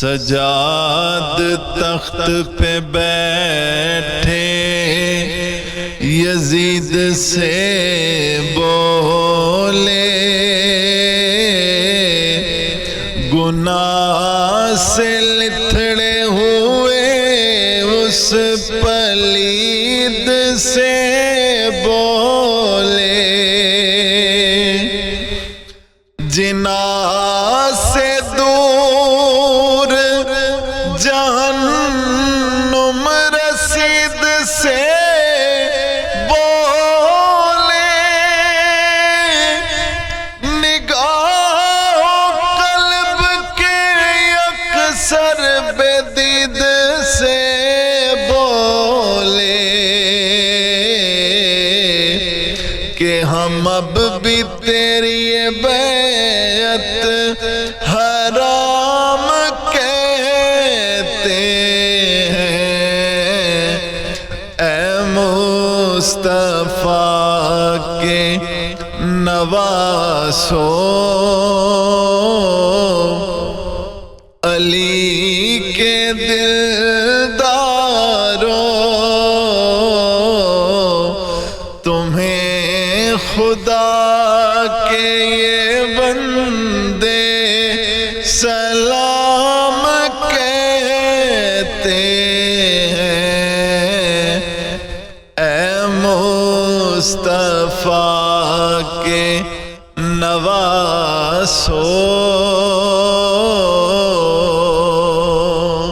سجاد تخت پہ بیٹھے یزید سے بولے گناہ سے لتھڑے ہوئے اس پلید سے بولے جناح سے دور جہنم رسید سے بولے نگاہ قلب کے اکثر بدید سے بولے کہ ہم اب بھی تیری بیعت حرام کہتے ہیں اے مصطفیٰ کے نواسو علی کے دلدارو تمہیں خدا کے یہ بندے سلام کہتے ہیں اے مصطفیٰ کے نواسو